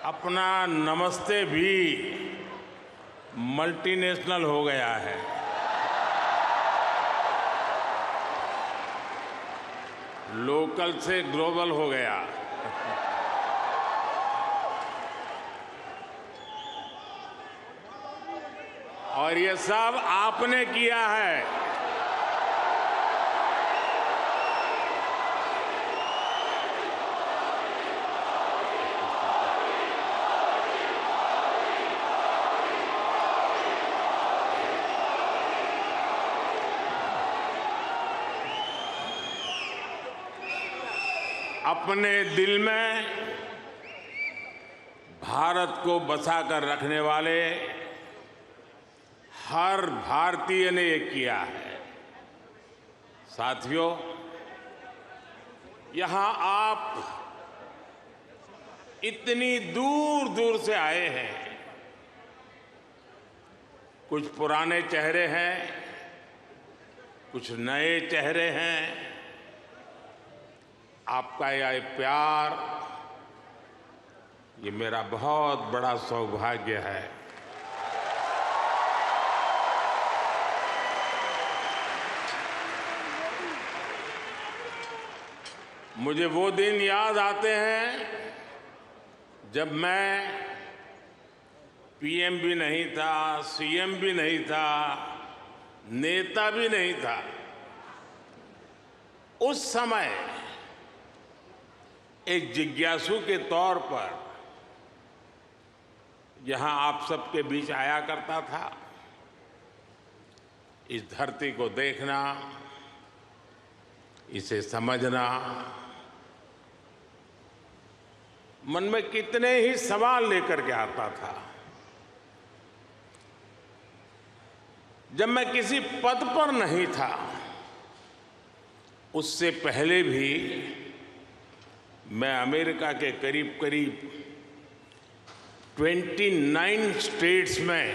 अपना नमस्ते भी मल्टीनेशनल हो गया है। लोकल से ग्लोबल हो गया। और ये सब आपने किया है। अपने दिल में भारत को बसाकर रखने वाले हर भारतीय ने ये किया है। साथियों, यहां आप इतनी दूर दूर से आए हैं। कुछ पुराने चेहरे हैं, कुछ नए चेहरे हैं। आपका यह प्यार, ये मेरा बहुत बड़ा सौभाग्य है। मुझे वो दिन याद आते हैं जब मैं पीएम भी नहीं था, सीएम भी नहीं था, नेता भी नहीं था। उस समय एक जिज्ञासु के तौर पर यहां आप सबके बीच आया करता था। इस धरती को देखना, इसे समझना, मन में कितने ही सवाल लेकर के आता था। जब मैं किसी पद पर नहीं था, उससे पहले भी मैं अमेरिका के करीब करीब 29 स्टेट्स में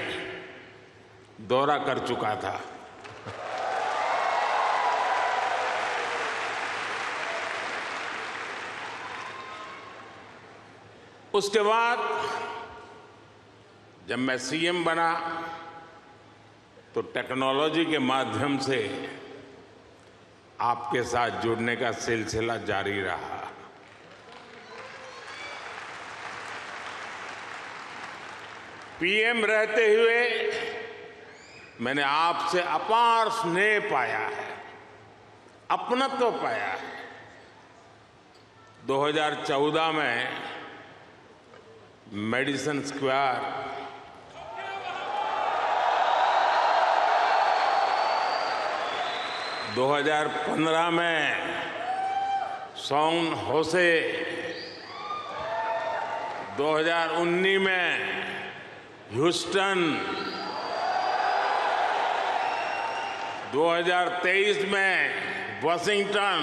दौरा कर चुका था। उसके बाद जब मैं सीएम बना तो टेक्नोलॉजी के माध्यम से आपके साथ जुड़ने का सिलसिला जारी रहा। पीएम रहते हुए मैंने आपसे अपार स्नेह पाया है, अपनत्व पाया है। 2014 में मेडिसन स्क्वायर, 2015 में सैन होसे, 2019 में ह्यूस्टन, 2023 में वाशिंगटन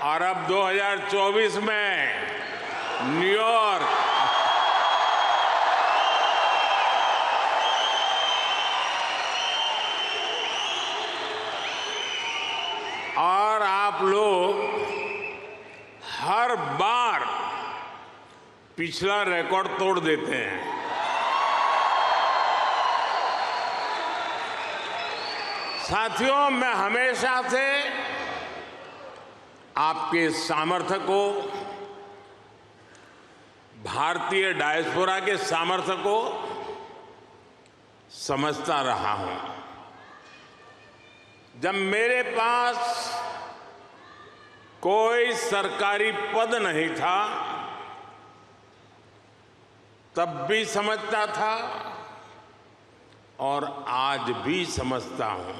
और अब 2024 में न्यूयॉर्क। और आप लोग हर बार पिछला रिकॉर्ड तोड़ देते हैं। साथियों, मैं हमेशा से आपके सामर्थ्य को, भारतीय डायस्पोरा के सामर्थ्य को समझता रहा हूं। जब मेरे पास कोई सरकारी पद नहीं था, तब भी समझता था और आज भी समझता हूं।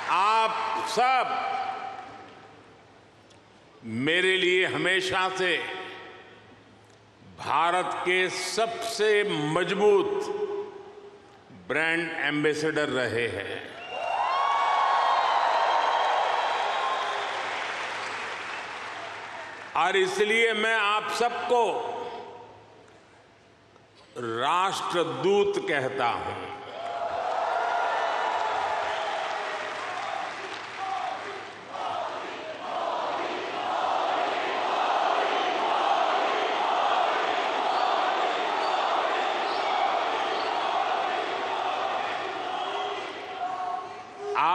आप सब मेरे लिए हमेशा से भारत के सबसे मजबूत ब्रांड एम्बेसडर रहे हैं। और इसलिए मैं आप सबको राष्ट्रदूत कहता हूं।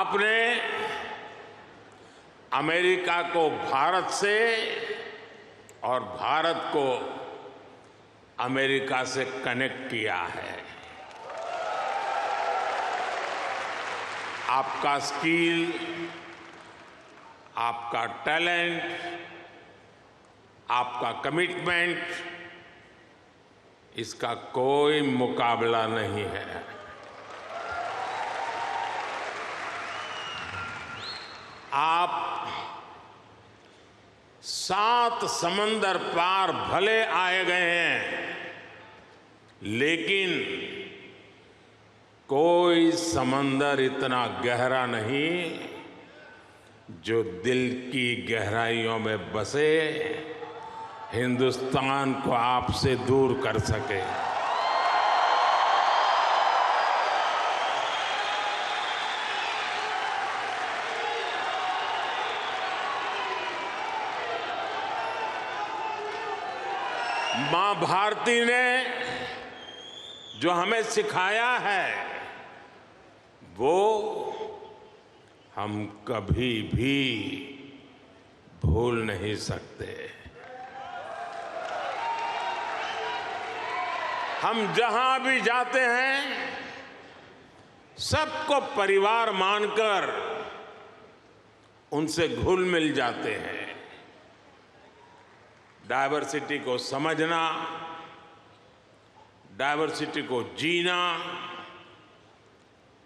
आपने अमेरिका को भारत से और भारत को अमेरिका से कनेक्ट किया है। आपका स्किल, आपका टैलेंट, आपका कमिटमेंट, इसका कोई मुकाबला नहीं है। आप 7 समंदर पार भले आए गए हैं, लेकिन कोई समंदर इतना गहरा नहीं जो दिल की गहराइयों में बसे हिंदुस्तान को आपसे दूर कर सके। मां भारती ने जो हमें सिखाया है वो हम कभी भी भूल नहीं सकते। हम जहां भी जाते हैं सबको परिवार मानकर उनसे घुल मिल जाते हैं। डायवर्सिटी को समझना, डायवर्सिटी को जीना,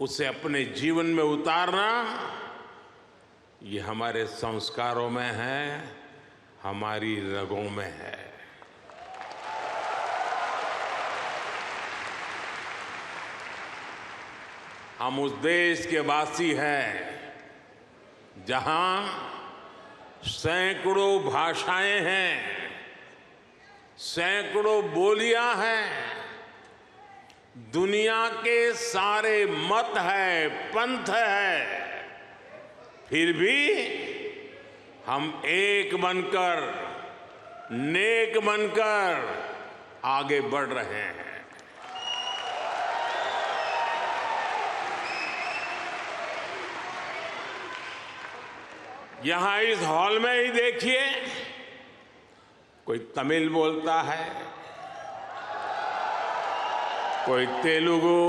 उसे अपने जीवन में उतारना, ये हमारे संस्कारों में है, हमारी रगों में है। हम उस देश के वासी हैं जहां सैकड़ों भाषाएं हैं, सैकड़ों बोलियां हैं, दुनिया के सारे मत है, पंथ है, फिर भी हम एक बनकर, नेक बनकर आगे बढ़ रहे हैं। यहां इस हॉल में ही देखिए, कोई तमिल बोलता है, कोई तेलुगु,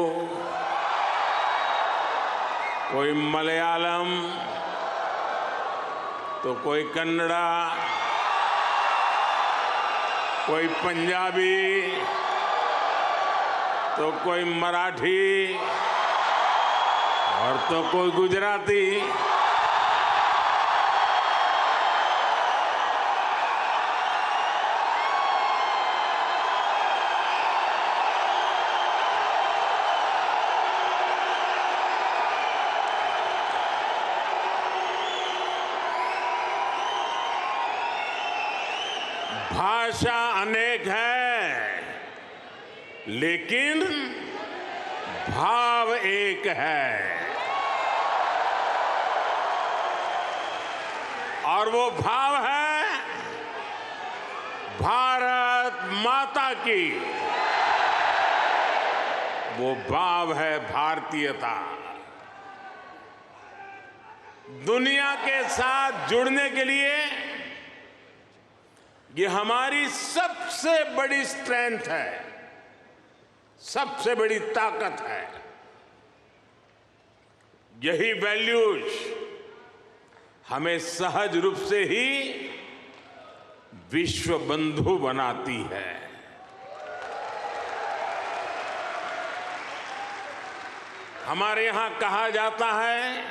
कोई मलयालम, तो कोई कन्नड़ा, कोई पंजाबी, तो कोई मराठी और तो कोई गुजराती। भाषा अनेक है, लेकिन भाव एक है, और वो भाव है भारत माता की। वो भाव है भारतीयता। दुनिया के साथ जुड़ने के लिए ये हमारी सबसे बड़ी स्ट्रेंथ है, सबसे बड़ी ताकत है। यही वैल्यूज हमें सहज रूप से ही विश्व बंधु बनाती है। हमारे यहां कहा जाता है,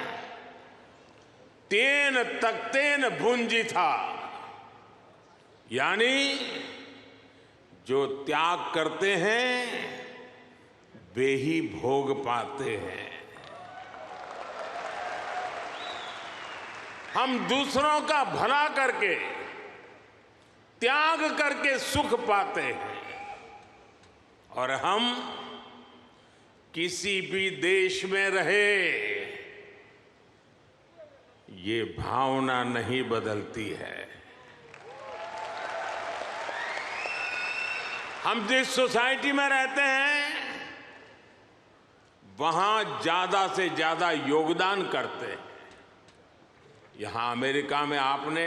तेन तख्तेन भुंजी था, यानी जो त्याग करते हैं वे ही भोग पाते हैं। हम दूसरों का भला करके, त्याग करके सुख पाते हैं, और हम किसी भी देश में रहे ये भावना नहीं बदलती है। हम जिस सोसाइटी में रहते हैं वहां ज्यादा से ज्यादा योगदान करते हैं। यहां अमेरिका में आपने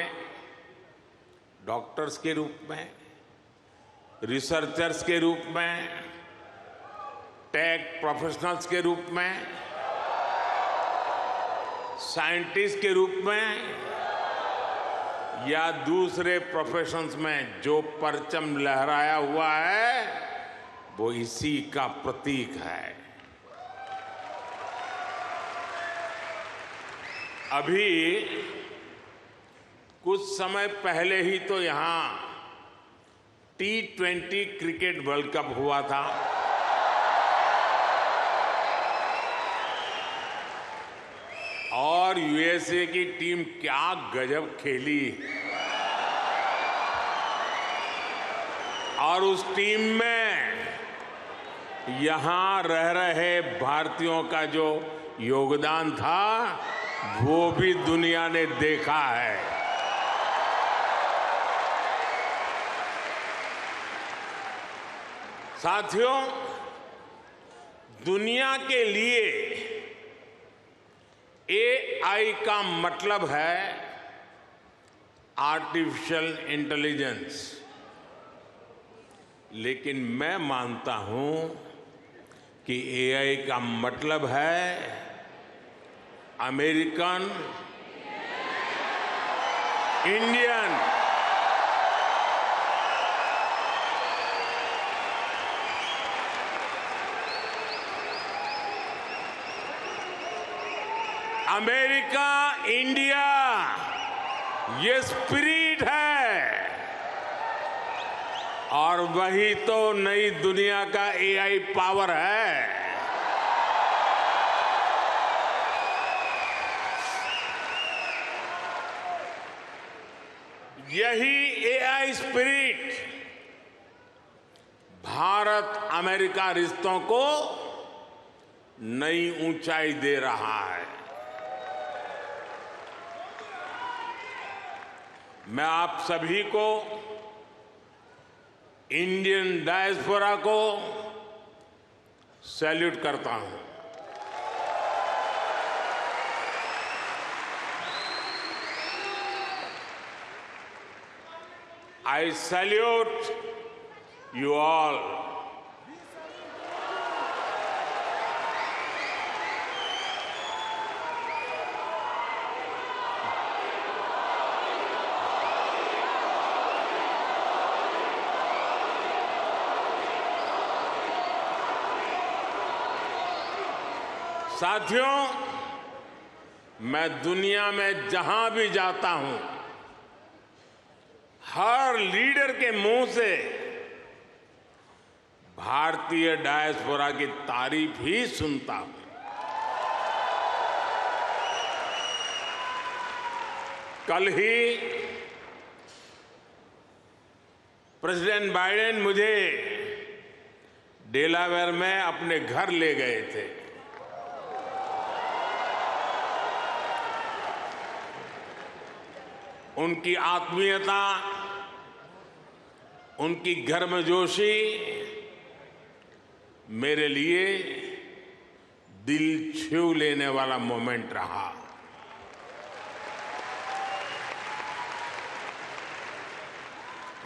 डॉक्टर्स के रूप में, रिसर्चर्स के रूप में, टेक प्रोफेशनल्स के रूप में, साइंटिस्ट के रूप में या दूसरे प्रोफेशंस में जो परचम लहराया हुआ है वो इसी का प्रतीक है। अभी कुछ समय पहले ही तो यहां T20 क्रिकेट वर्ल्ड कप हुआ था। और यूएसए की टीम क्या गजब खेली। और उस टीम में यहां रह रहे भारतीयों का जो योगदान था वो भी दुनिया ने देखा है। साथियों, दुनिया के लिए AI का मतलब है आर्टिफिशियल इंटेलिजेंस, लेकिन मैं मानता हूं कि AI का मतलब है अमेरिकन इंडियन अमेरिका इंडिया, ये स्पिरिट है। और वही तो नई दुनिया का AI पावर है। यही AI स्पिरिट भारत अमेरिका रिश्तों को नई ऊंचाई दे रहा है। मैं आप सभी को, इंडियन डायस्पोरा को सैल्यूट करता हूं। I salute you all. साथियों, मैं दुनिया में जहां भी जाता हूं, हर लीडर के मुंह से भारतीय डायस्पोरा की तारीफ ही सुनता हूं। कल ही प्रेसिडेंट बाइडेन मुझे डेलावेयर में अपने घर ले गए थे। उनकी आत्मीयता, उनकी गर्मजोशी मेरे लिए दिल छू लेने वाला मोमेंट रहा।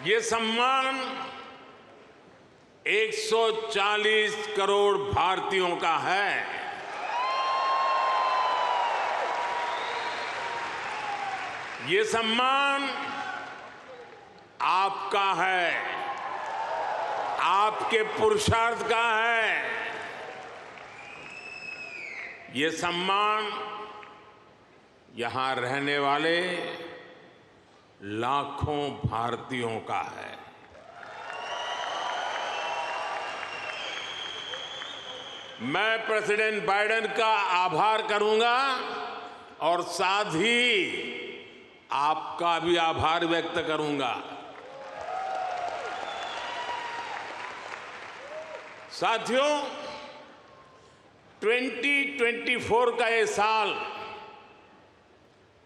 ये सम्मान 140 करोड़ भारतीयों का है। ये सम्मान आपका है, आपके पुरुषार्थ का है। ये सम्मान यहां रहने वाले लाखों भारतीयों का है। मैं प्रेसिडेंट बाइडेन का आभार करूंगा और साथ ही आपका भी आभार व्यक्त करूंगा। साथियों, 2024 का ये साल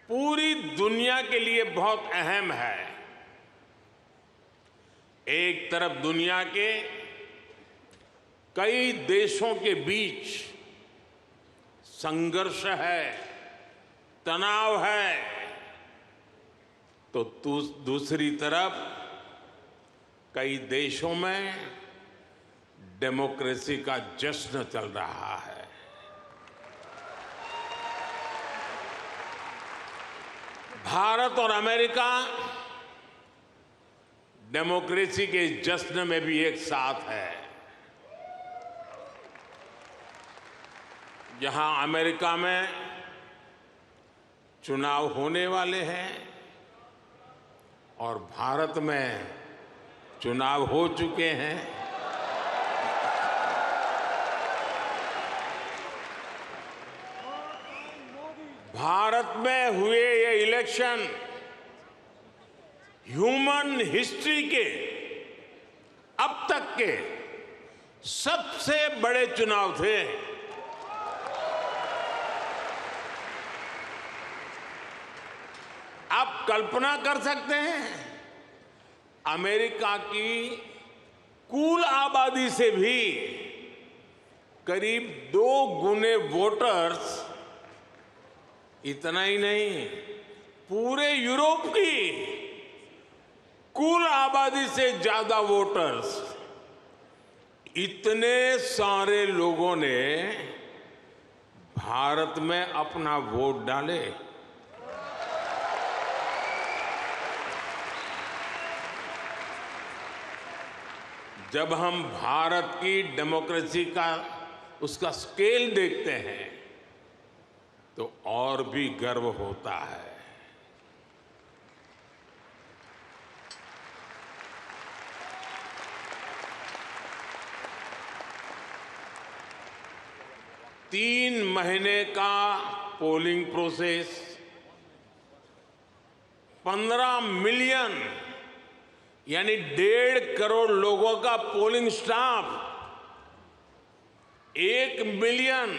पूरी दुनिया के लिए बहुत अहम है। एक तरफ दुनिया के कई देशों के बीच संघर्ष है, तनाव है, तो दूसरी तरफ कई देशों में डेमोक्रेसी का जश्न चल रहा है। भारत और अमेरिका डेमोक्रेसी के इस जश्न में भी एक साथ है। जहां अमेरिका में चुनाव होने वाले हैं और भारत में चुनाव हो चुके हैं, भारत में हुए ये इलेक्शन ह्यूमन हिस्ट्री के अब तक के सबसे बड़े चुनाव थे। आप कल्पना कर सकते हैं, अमेरिका की कुल आबादी से भी करीब 2 गुने वोटर्स, इतना ही नहीं, पूरे यूरोप की कुल आबादी से ज्यादा वोटर्स, इतने सारे लोगों ने भारत में अपना वोट डाले। जब हम भारत की डेमोक्रेसी का उसका स्केल देखते हैं तो और भी गर्व होता है। तीन महीने का पोलिंग प्रोसेस, 15 मिलियन यानी 1.5 करोड़ लोगों का पोलिंग स्टाफ, 1 मिलियन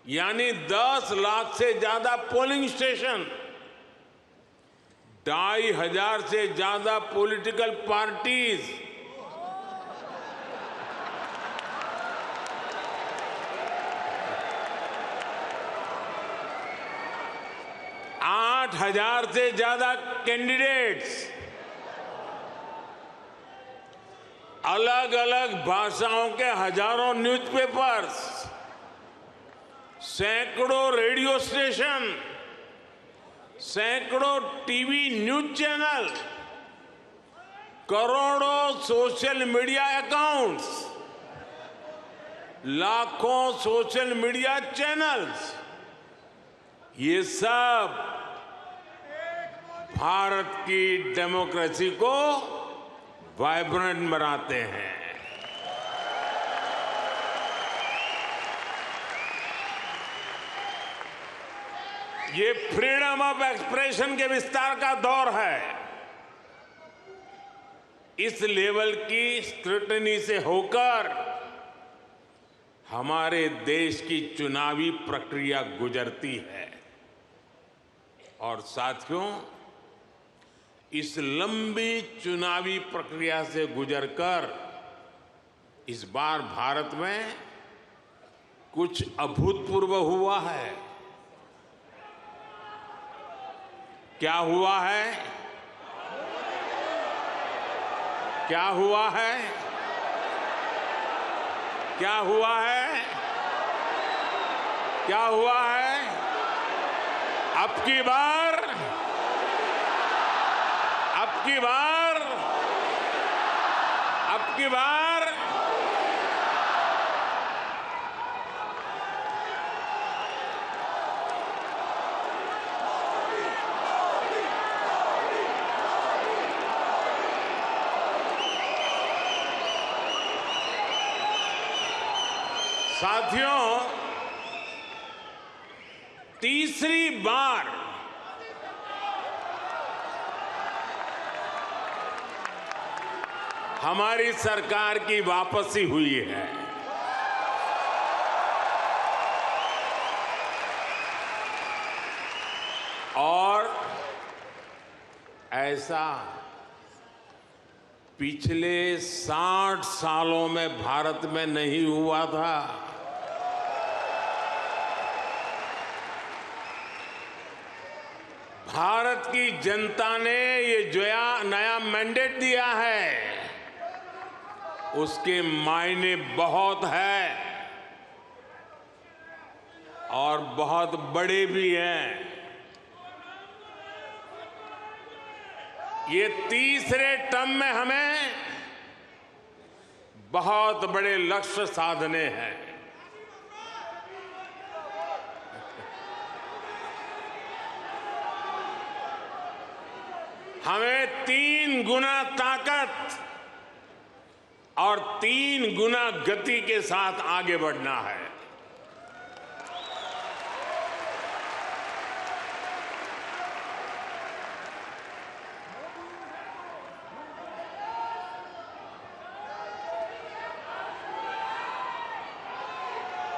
यानी 10 लाख से ज्यादा पोलिंग स्टेशन, 2,500 से ज्यादा पॉलिटिकल पार्टीज, 8,000 से ज्यादा कैंडिडेट्स, अलग अलग भाषाओं के हजारों न्यूज़पेपर्स, सैकड़ों रेडियो स्टेशन, सैकड़ों टीवी न्यूज चैनल, करोड़ों सोशल मीडिया अकाउंट्स, लाखों सोशल मीडिया चैनल्स, ये सब भारत की डेमोक्रेसी को वाइब्रेंट बनाते हैं। ये फ्रीडम ऑफ एक्सप्रेशन के विस्तार का दौर है। इस लेवल की स्क्रूटनी से होकर हमारे देश की चुनावी प्रक्रिया गुजरती है। और साथियों, इस लंबी चुनावी प्रक्रिया से गुजरकर इस बार भारत में कुछ अभूतपूर्व हुआ है। क्या हुआ है? क्या हुआ है? क्या हुआ है? क्या हुआ है? अब की बार साथियों, तीसरी बार हमारी सरकार की वापसी हुई है। और ऐसा पिछले 60 सालों में भारत में नहीं हुआ था। भारत की जनता ने ये जो नया मैंडेट दिया है, उसके मायने बहुत है और बहुत बड़े भी हैं। ये तीसरे टर्म में हमें बहुत बड़े लक्ष्य साधने हैं। हमें 3 गुना ताकत और 3 गुना गति के साथ आगे बढ़ना है।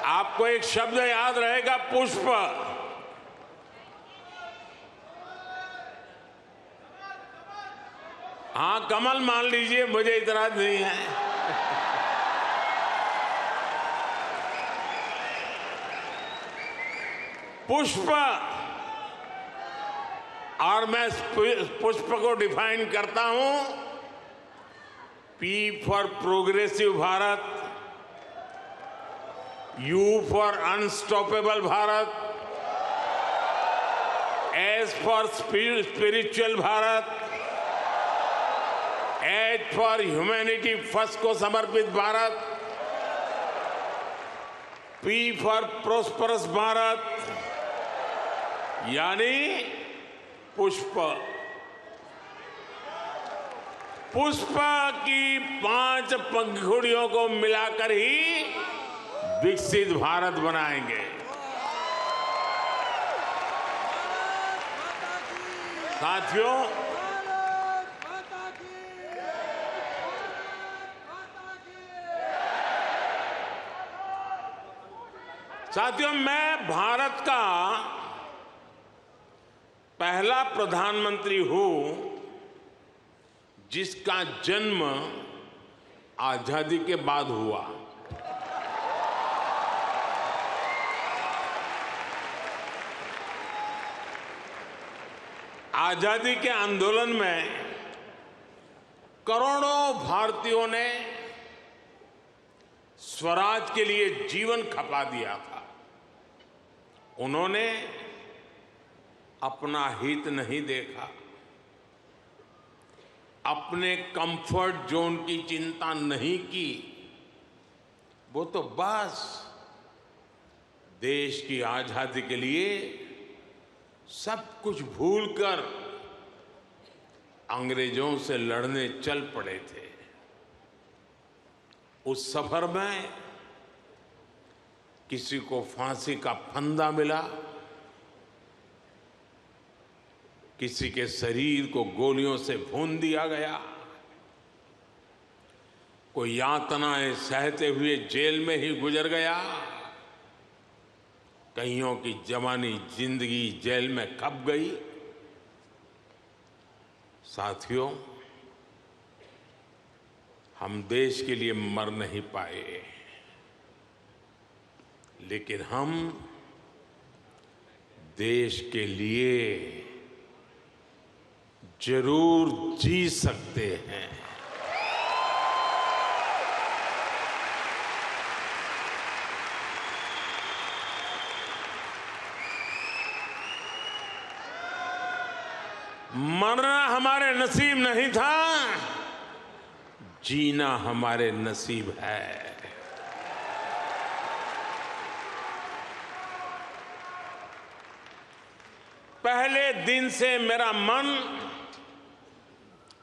आपको एक शब्द याद रहेगा, पुष्प। हाँ, कमल मान लीजिए, मुझे इतराज नहीं है। पुष्प, और मैं पुष्प को डिफाइन करता हूं, P for progressive Bharat, you for unstoppable Bharat, S for spiritual Bharat, H for humanity first को समर्पित Bharat, P for prosperous Bharat, यानी पुष्प। पुष्प की 5 पंखुड़ियों को मिलाकर ही विकसित भारत बनाएंगे। साथियों, मैं भारत का पहला प्रधानमंत्री हूं जिसका जन्म आजादी के बाद हुआ। आजादी के आंदोलन में करोड़ों भारतीयों ने स्वराज के लिए जीवन खपा दिया था। उन्होंने अपना हित नहीं देखा, अपने कंफर्ट जोन की चिंता नहीं की। वो तो बस देश की आजादी के लिए सब कुछ भूलकर अंग्रेजों से लड़ने चल पड़े थे। उस सफर में किसी को फांसी का फंदा मिला, किसी के शरीर को गोलियों से भून दिया गया, कोई यातनाएं सहते हुए जेल में ही गुजर गया, कईयों की जवानी जिंदगी जेल में खप गई। साथियों, हम देश के लिए मर नहीं पाए, लेकिन हम देश के लिए जरूर जी सकते हैं। मरना हमारे नसीब नहीं था, जीना हमारे नसीब है। पहले दिन से मेरा मन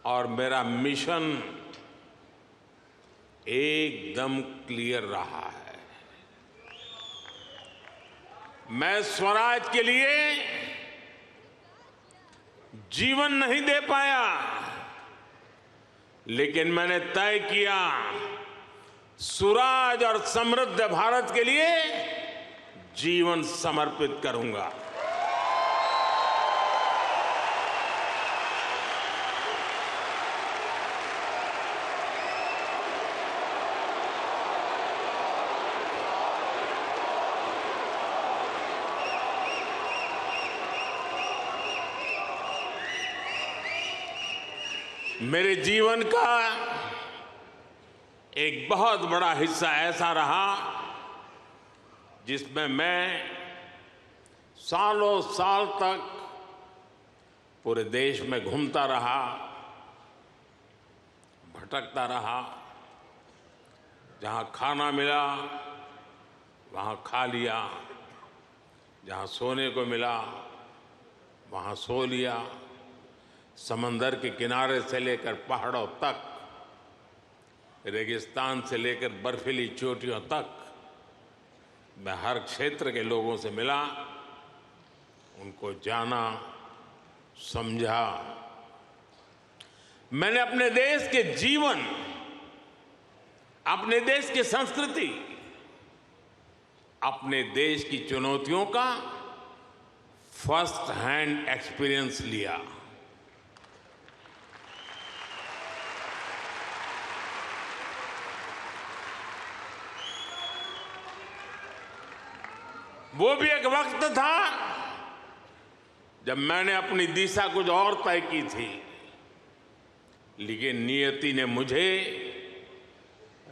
और मेरा मिशन एकदम क्लियर रहा है। मैं स्वराज के लिए जीवन नहीं दे पाया, लेकिन मैंने तय किया सुराज और समृद्ध भारत के लिए जीवन समर्पित करूंगा। मेरे जीवन का एक बहुत बड़ा हिस्सा ऐसा रहा जिसमें मैं सालों साल तक पूरे देश में घूमता रहा, भटकता रहा। जहां खाना मिला वहां खा लिया, जहां सोने को मिला वहां सो लिया। समंदर के किनारे से लेकर पहाड़ों तक, रेगिस्तान से लेकर बर्फीली चोटियों तक मैं हर क्षेत्र के लोगों से मिला, उनको जाना, समझा। मैंने अपने देश के जीवन, अपने देश की संस्कृति, अपने देश की चुनौतियों का फर्स्ट हैंड एक्सपीरियंस लिया। वो भी एक वक्त था जब मैंने अपनी दिशा कुछ और तय की थी, लेकिन नियति ने मुझे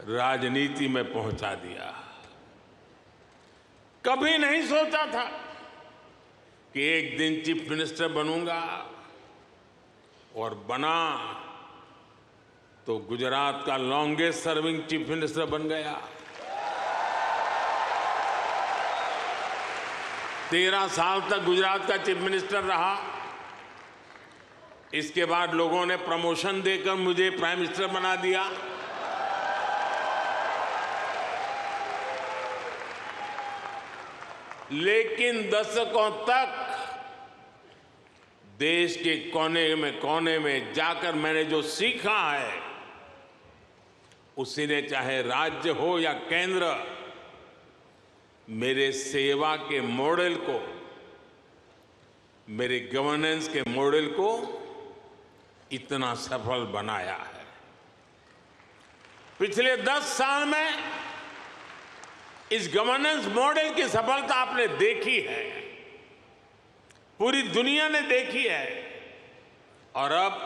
राजनीति में पहुंचा दिया। कभी नहीं सोचा था कि एक दिन चीफ मिनिस्टर बनूंगा, और बना तो गुजरात का लॉन्गेस्ट सर्विंग चीफ मिनिस्टर बन गया। 13 साल तक गुजरात का चीफ मिनिस्टर रहा। इसके बाद लोगों ने प्रमोशन देकर मुझे प्राइम मिनिस्टर बना दिया। लेकिन दशकों तक देश के कोने में जाकर मैंने जो सीखा है, उसी ने चाहे राज्य हो या केंद्र, मेरे सेवा के मॉडल को, मेरे गवर्नेंस के मॉडल को इतना सफल बनाया है। पिछले 10 साल में इस गवर्नेंस मॉडल की सफलता आपने देखी है, पूरी दुनिया ने देखी है, और अब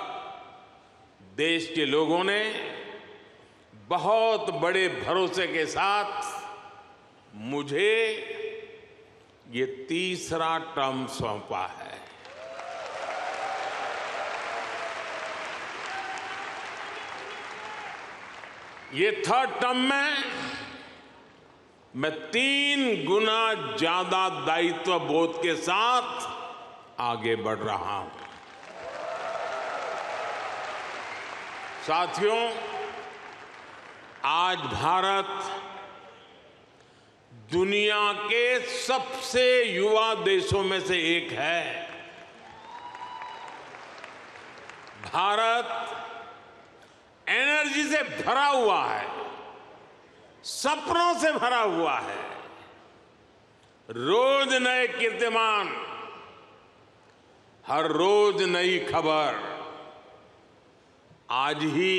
देश के लोगों ने बहुत बड़े भरोसे के साथ मुझे ये तीसरा टर्म सौंपा है। ये थर्ड टर्म में मैं 3 गुना ज्यादा दायित्व बोध के साथ आगे बढ़ रहा हूं। साथियों, आज भारत दुनिया के सबसे युवा देशों में से एक है। भारत एनर्जी से भरा हुआ है, सपनों से भरा हुआ है। रोज नए कीर्तिमान, हर रोज नई खबर। आज ही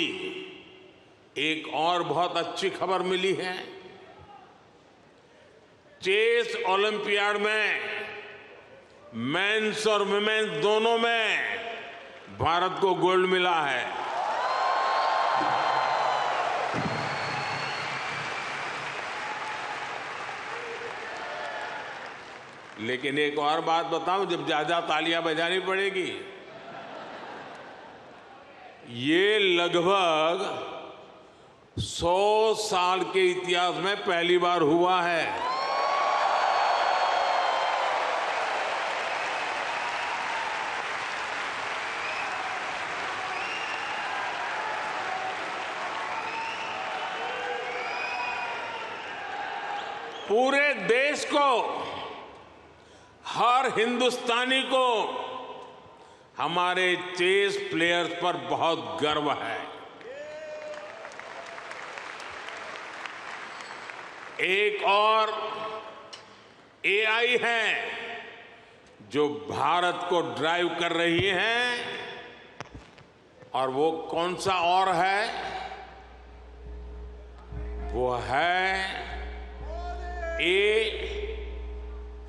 एक और बहुत अच्छी खबर मिली है। चेस ओलंपियाड में मेंस और वुमेन्स दोनों में भारत को गोल्ड मिला है। लेकिन एक और बात बताऊं, जब ज्यादा तालियां बजानी पड़ेगी। ये लगभग 100 साल के इतिहास में पहली बार हुआ है। पूरे देश को, हर हिंदुस्तानी को हमारे चेस प्लेयर्स पर बहुत गर्व है। एक और एआई है जो भारत को ड्राइव कर रही है, और वो कौन सा और है? वो है A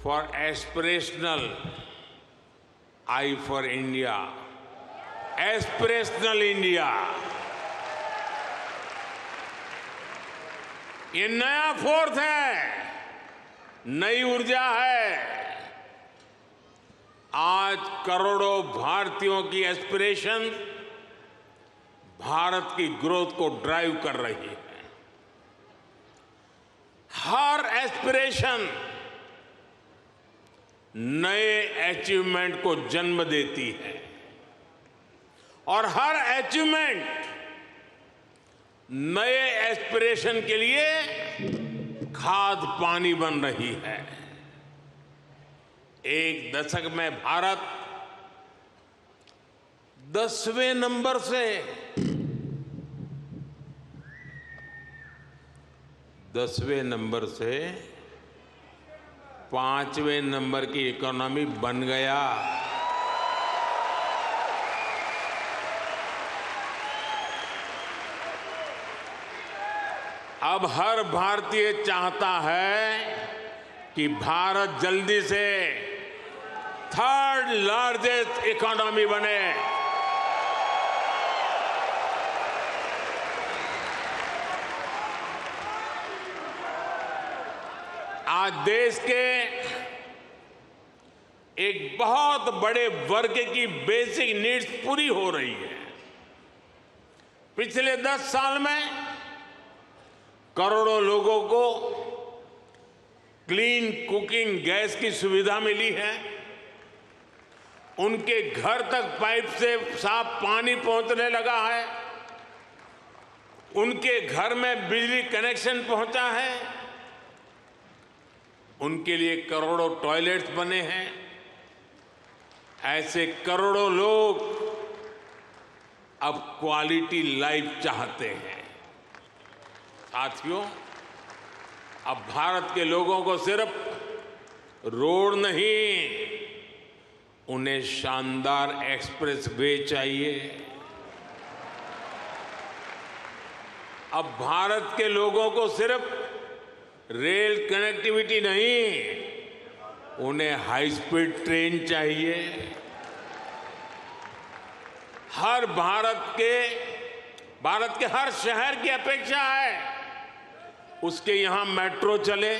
for aspirational, I for India। Aspirational India, ये नया फोर्स है, नई ऊर्जा है। आज करोड़ों भारतीयों की एस्पिरेशन भारत की ग्रोथ को ड्राइव कर रही है। हर एस्पिरेशन नए अचीवमेंट को जन्म देती है और हर अचीवमेंट नए एस्पिरेशन के लिए खाद पानी बन रही है। एक दशक में भारत 10वें नंबर से 5वें नंबर की इकोनॉमी बन गया। अब हर भारतीय चाहता है कि भारत जल्दी से 3rd लार्जेस्ट इकोनॉमी बने। आज देश के एक बहुत बड़े वर्ग की बेसिक नीड्स पूरी हो रही है। पिछले 10 साल में करोड़ों लोगों को क्लीन कुकिंग गैस की सुविधा मिली है। उनके घर तक पाइप से साफ पानी पहुंचने लगा है। उनके घर में बिजली कनेक्शन पहुंचा है। उनके लिए करोड़ों टॉयलेट्स बने हैं। ऐसे करोड़ों लोग अब क्वालिटी लाइफ चाहते हैं। साथियों, अब भारत के लोगों को सिर्फ रोड नहीं, उन्हें शानदार एक्सप्रेस वे चाहिए। अब भारत के लोगों को सिर्फ रेल कनेक्टिविटी नहीं, उन्हें हाई स्पीड ट्रेन चाहिए। भारत के हर शहर की अपेक्षा है उसके यहां मेट्रो चले।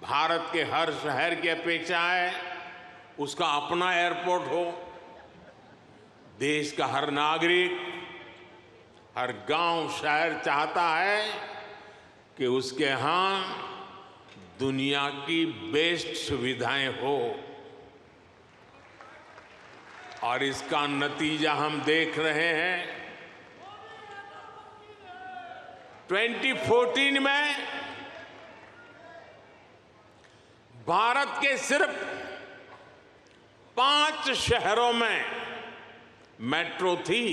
भारत के हर शहर की अपेक्षा है उसका अपना एयरपोर्ट हो। देश का हर नागरिक, हर गांव शहर चाहता है कि उसके यहां दुनिया की बेस्ट सुविधाएं हो। और इसका नतीजा हम देख रहे हैं। 2014 में भारत के सिर्फ 5 शहरों में मेट्रो थी।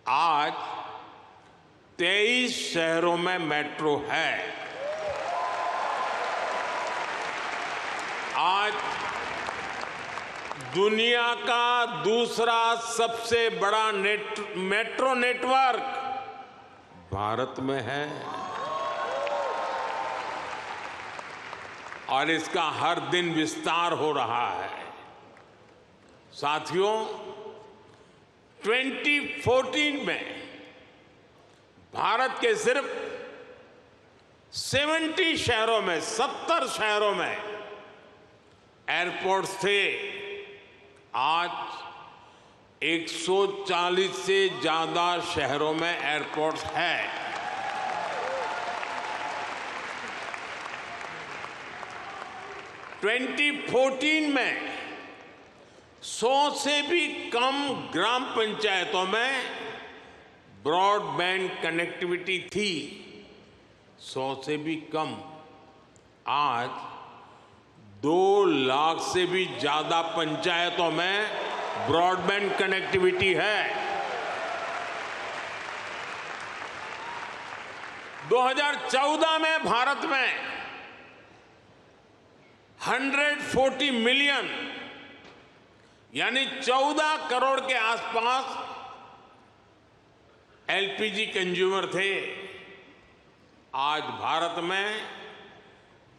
आज 23 शहरों में मेट्रो है। आज दुनिया का दूसरा सबसे बड़ा मेट्रो नेटवर्क भारत में है और इसका हर दिन विस्तार हो रहा है। साथियों, 2014 में भारत के सिर्फ 70 शहरों में 70 शहरों में एयरपोर्ट्स थे। आज 140 से ज्यादा शहरों में एयरपोर्ट्स है। – 2014 में 100 से भी कम ग्राम पंचायतों में ब्रॉडबैंड कनेक्टिविटी थी। 100 से भी कम। आज 2 लाख से भी ज्यादा पंचायतों में ब्रॉडबैंड कनेक्टिविटी है। 2014 में भारत में 140 मिलियन यानी 14 करोड़ के आसपास एलपीजी कंज्यूमर थे। आज भारत में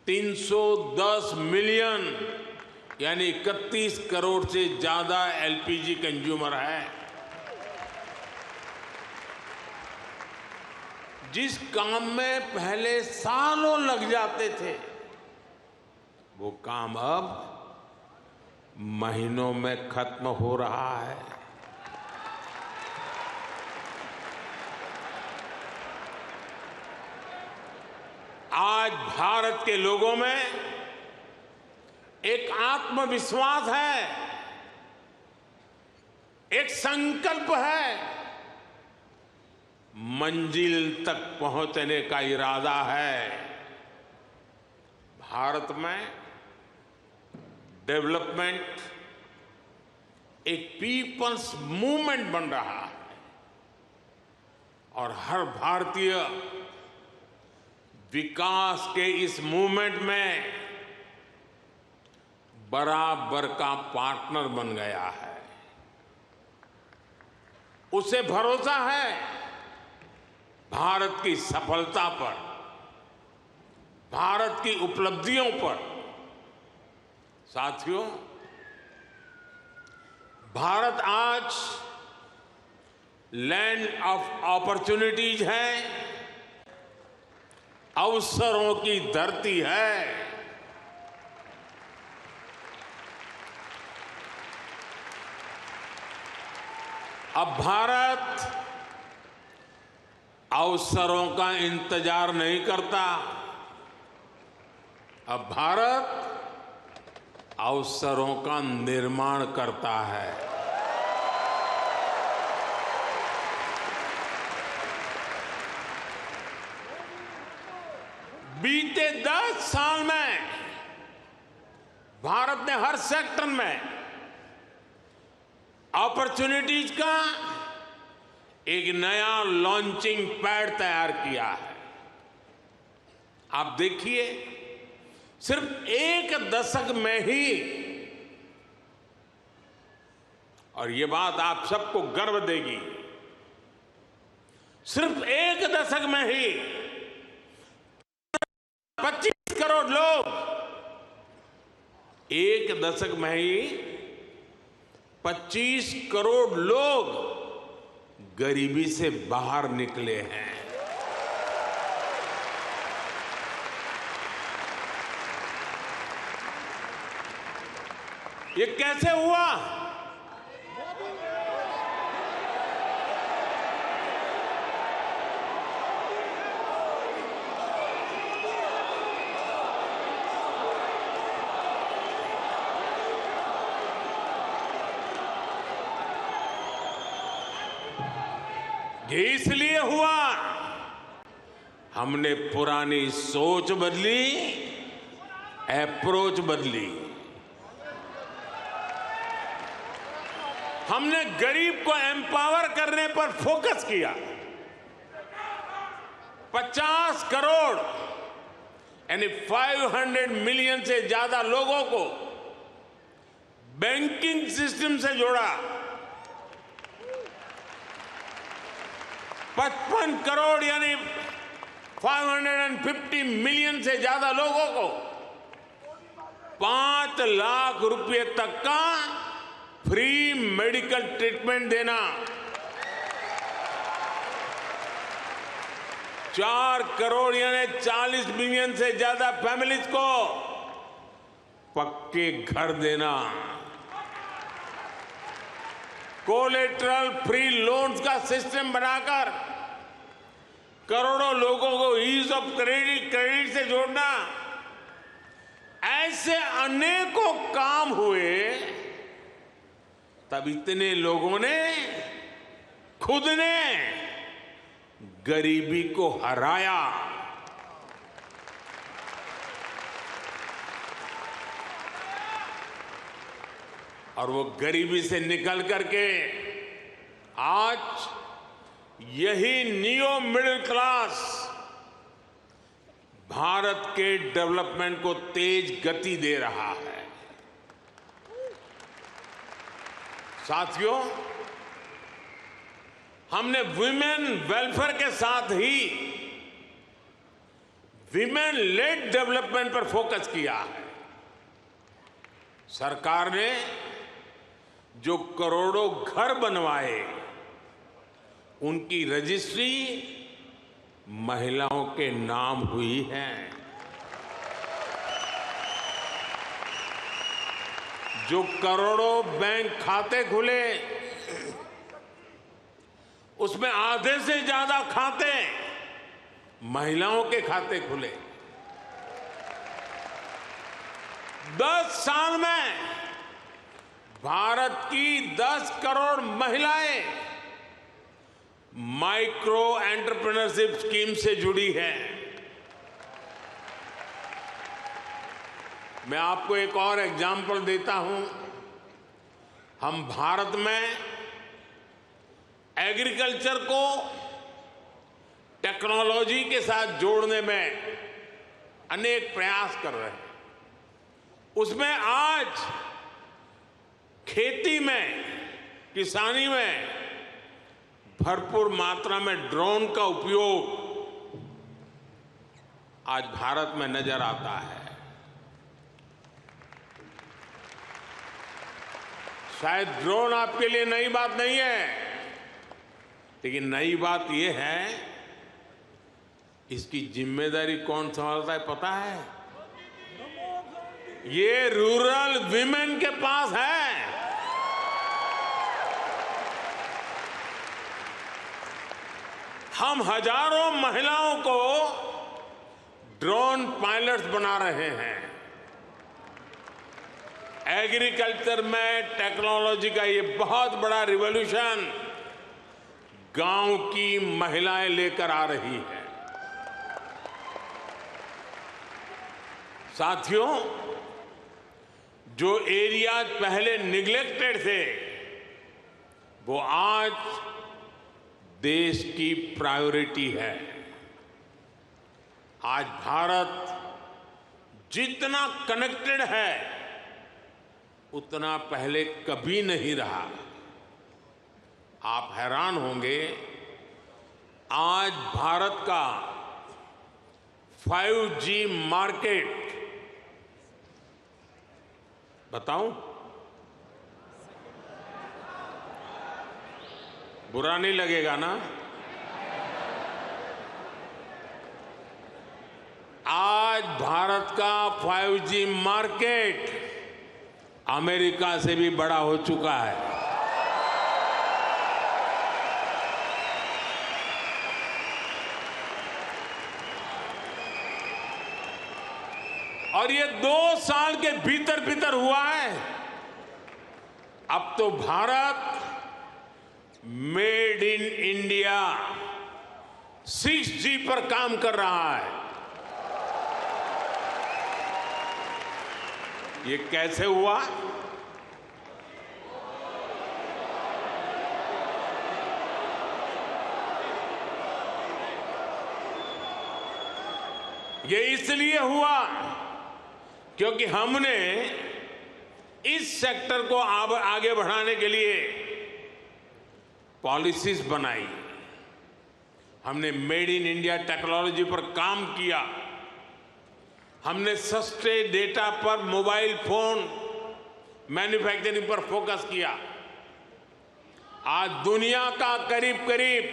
310 मिलियन यानी 31 करोड़ से ज्यादा एलपीजी कंज्यूमर है। जिस काम में पहले सालों लग जाते थे, वो काम अब महीनों में खत्म हो रहा है। आज भारत के लोगों में एक आत्मविश्वास है, एक संकल्प है, मंजिल तक पहुंचने का इरादा है। भारत में डेवलपमेंट एक पीपल्स मूवमेंट बन रहा है और हर भारतीय विकास के इस मूवमेंट में बराबर का पार्टनर बन गया है। उसे भरोसा है भारत की सफलता पर, भारत की उपलब्धियों पर। साथियों, भारत आज लैंड ऑफ अपॉर्चुनिटीज है, अवसरों की धरती है। अब भारत अवसरों का इंतजार नहीं करता, अब भारत अवसरों का निर्माण करता है। बीते 10 साल में भारत ने हर सेक्टर में अपॉर्चुनिटीज का एक नया लॉन्चिंग पैड तैयार किया है। आप देखिए, सिर्फ एक दशक में ही, और ये बात आप सबको गर्व देगी, सिर्फ एक दशक में ही 25 करोड़ लोग, एक दशक में ही 25 करोड़ लोग गरीबी से बाहर निकले हैं। ये कैसे हुआ? ये इसलिए हुआ, हमने पुरानी सोच बदली, अप्रोच बदली। हमने गरीब को एम्पावर करने पर फोकस किया। 50 करोड़ यानी 500 मिलियन से ज्यादा लोगों को बैंकिंग सिस्टम से जोड़ा। 55 करोड़ यानी 550 मिलियन से ज्यादा लोगों को 5 लाख रुपए तक का फ्री मेडिकल ट्रीटमेंट देना। 4 करोड़ यानी 40 मिलियन से ज्यादा फैमिलीज को पक्के घर देना। कोलेटरल फ्री लोन्स का सिस्टम बनाकर करोड़ों लोगों को ईज ऑफ क्रेडिट से जोड़ना। ऐसे अनेकों काम हुए, तब इतने लोगों ने खुद ने गरीबी को हराया। और वो गरीबी से निकल करके आज यही नियो मिडिल क्लास भारत के डेवलपमेंट को तेज गति दे रहा है। साथियों, हमने विमेन वेलफेयर के साथ ही विमेन लेड डेवलपमेंट पर फोकस किया है। सरकार ने जो करोड़ों घर बनवाए, उनकी रजिस्ट्री महिलाओं के नाम हुई है। जो करोड़ों बैंक खाते खुले, उसमें आधे से ज्यादा खाते महिलाओं के खाते खुले। 10 साल में भारत की 10 करोड़ महिलाएं माइक्रो एंटरप्रेन्योरशिप स्कीम से जुड़ी है। मैं आपको एक और एग्जाम्पल देता हूं। हम भारत में एग्रीकल्चर को टेक्नोलॉजी के साथ जोड़ने में अनेक प्रयास कर रहे हैं। उसमें आज खेती में, किसानी में भरपूर मात्रा में ड्रोन का उपयोग आज भारत में नजर आता है। शायद ड्रोन आपके लिए नई बात नहीं है, लेकिन नई बात यह है, इसकी जिम्मेदारी कौन संभालता है पता है? ये रूरल विमेन के पास है। हम हजारों महिलाओं को ड्रोन पायलट्स बना रहे हैं। एग्रीकल्चर में टेक्नोलॉजी का ये बहुत बड़ा रिवॉल्यूशन गांव की महिलाएं लेकर आ रही है। साथियों, जो एरियाज पहले निग्लेक्टेड थे, वो आज देश की प्रायोरिटी है। आज भारत जितना कनेक्टेड है, उतना पहले कभी नहीं रहा। आप हैरान होंगे, आज भारत का 5G मार्केट, बताऊं? बुरा नहीं लगेगा ना? आज भारत का 5G मार्केट अमेरिका से भी बड़ा हो चुका है। और ये 2 साल के भीतर भीतर हुआ है। अब तो Bharat made in India 6G पर काम कर रहा है। ये कैसे हुआ? ये इसलिए हुआ क्योंकि हमने इस सेक्टर को आगे बढ़ाने के लिए पॉलिसीज बनाई। हमने मेड इन इंडिया टेक्नोलॉजी पर काम किया। हमने सस्ते डेटा पर मोबाइल फोन मैन्युफैक्चरिंग पर फोकस किया। आज दुनिया का करीब करीब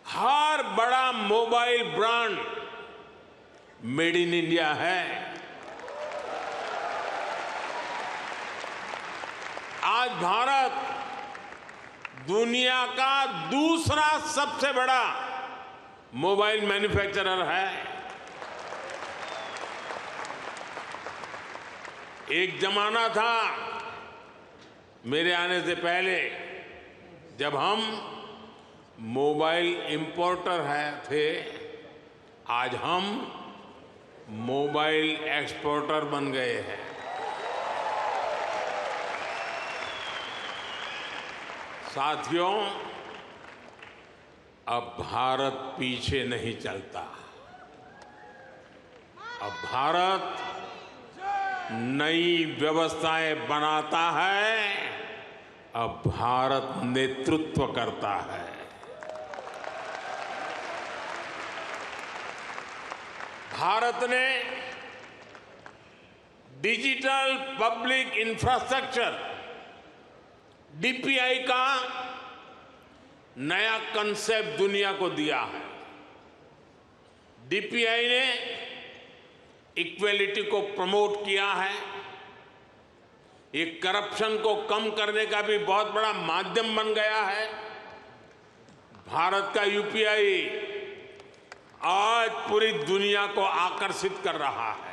हर बड़ा mobile brand made in India है। आज भारत दुनिया का दूसरा सबसे बड़ा मोबाइल मैन्युफैक्चरर है। एक जमाना था मेरे आने से पहले, जब हम मोबाइल इंपोर्टर थे। आज हम मोबाइल एक्सपोर्टर बन गए हैं। साथियों, अब भारत पीछे नहीं चलता। अब भारत नई व्यवस्थाएं बनाता है। अब भारत नेतृत्व करता है। भारत ने डिजिटल पब्लिक इंफ्रास्ट्रक्चर डीपीआई का नया कंसेप्ट दुनिया को दिया है। डीपीआई ने इक्वेलिटी को प्रमोट किया है। ये करप्शन को कम करने का भी बहुत बड़ा माध्यम बन गया है। भारत का यूपीआई आज पूरी दुनिया को आकर्षित कर रहा है।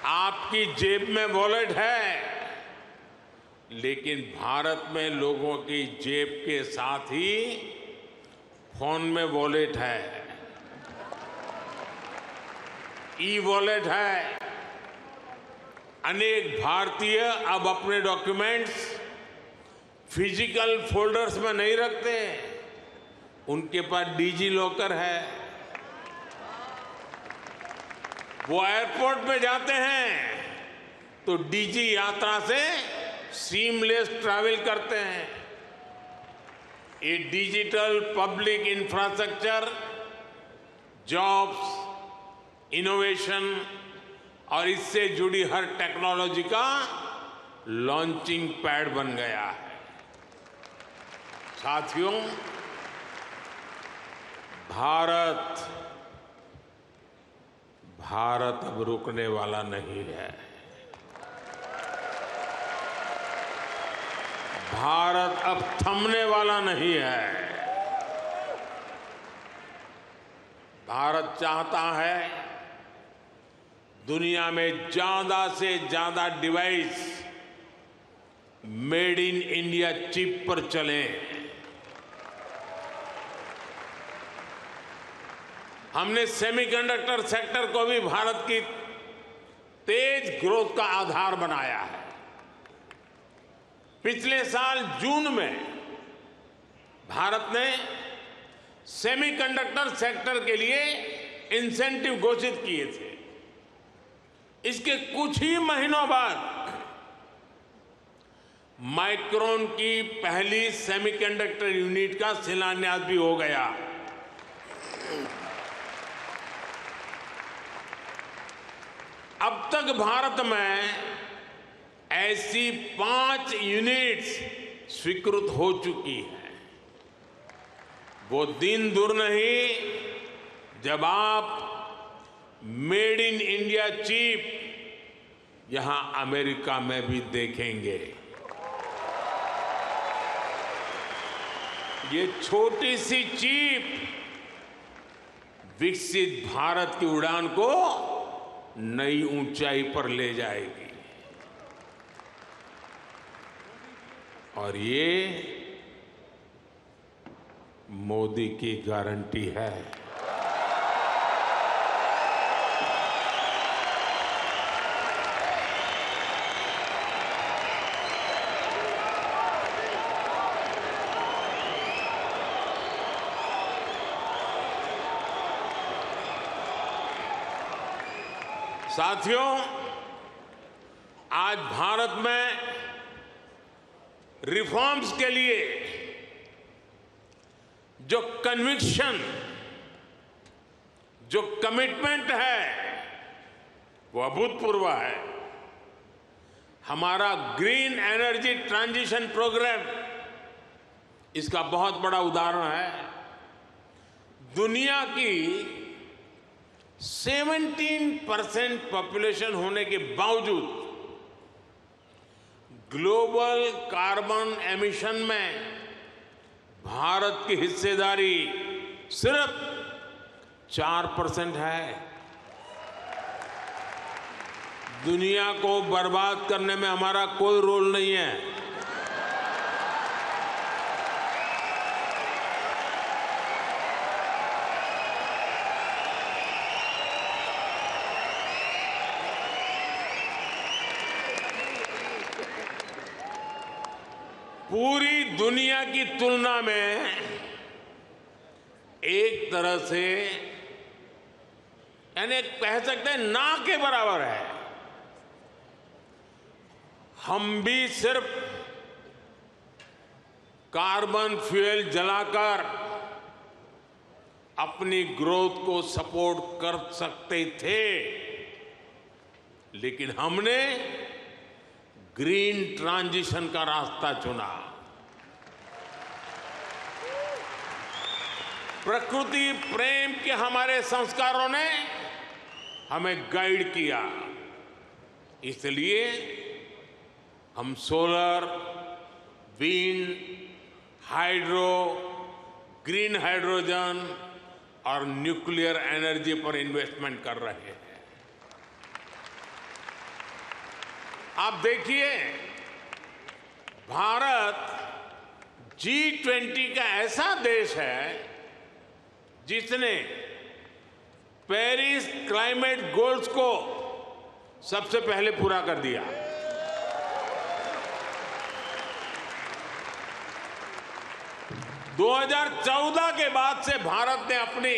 आपकी जेब में वॉलेट है, लेकिन भारत में लोगों की जेब के साथ ही फोन में वॉलेट है, ई वॉलेट है। अनेक भारतीय अब अपने डॉक्यूमेंट्स फिजिकल फोल्डर्स में नहीं रखते, उनके पास डिजी लॉकर है। वो एयरपोर्ट पे जाते हैं तो डिजी यात्रा से सीमलेस ट्रैवल करते हैं। ये digital public infrastructure jobs, innovation और इससे जुड़ी हर टेक्नोलॉजी का लॉन्चिंग पैड बन गया है। साथियों, भारत अब रुकने वाला नहीं है। भारत अब थमने वाला नहीं है। भारत चाहता है दुनिया में ज्यादा से ज्यादा device made in India chip पर चले। हमने सेमीकंडक्टर सेक्टर को भी भारत की तेज ग्रोथ का आधार बनाया है। पिछले साल जून में भारत ने सेमीकंडक्टर सेक्टर के लिए इंसेंटिव घोषित किए थे। इसके कुछ ही महीनों बाद माइक्रोन की पहली सेमीकंडक्टर यूनिट का शिलान्यास भी हो गया। अब तक भारत में ऐसी 5 यूनिट्स स्वीकृत हो चुकी है। वो दिन दूर नहीं जब आप मेड इन इंडिया चिप यहां अमेरिका में भी देखेंगे। ये छोटी सी चिप विकसित भारत की उड़ान को नई ऊंचाई पर ले जाएगी। और ये मोदी की गारंटी है। साथियों, आज भारत में रिफॉर्म्स के लिए जो कन्विक्शन, जो कमिटमेंट है, वो अभूतपूर्व है। हमारा ग्रीन एनर्जी ट्रांजिशन प्रोग्राम इसका बहुत बड़ा उदाहरण है। दुनिया की 17% पॉपुलेशन होने के बावजूद ग्लोबल कार्बन एमिशन में भारत की हिस्सेदारी सिर्फ 4% है। दुनिया को बर्बाद करने में हमारा कोई रोल नहीं है। पूरी दुनिया की तुलना में एक तरह से यानी कह सकते हैं ना के बराबर है। हम भी सिर्फ कार्बन फ्यूल जलाकर अपनी ग्रोथ को सपोर्ट कर सकते थे, लेकिन हमने ग्रीन ट्रांजिशन का रास्ता चुना। प्रकृति प्रेम के हमारे संस्कारों ने हमें गाइड किया, इसलिए हम solar, wind, hydro, green hydrogen और न्यूक्लियर एनर्जी पर इन्वेस्टमेंट कर रहे हैं। आप देखिए, भारत G20 का ऐसा देश है जिसने पेरिस क्लाइमेट गोल्स को सबसे पहले पूरा कर दिया। दो 2014 के बाद से भारत ने अपनी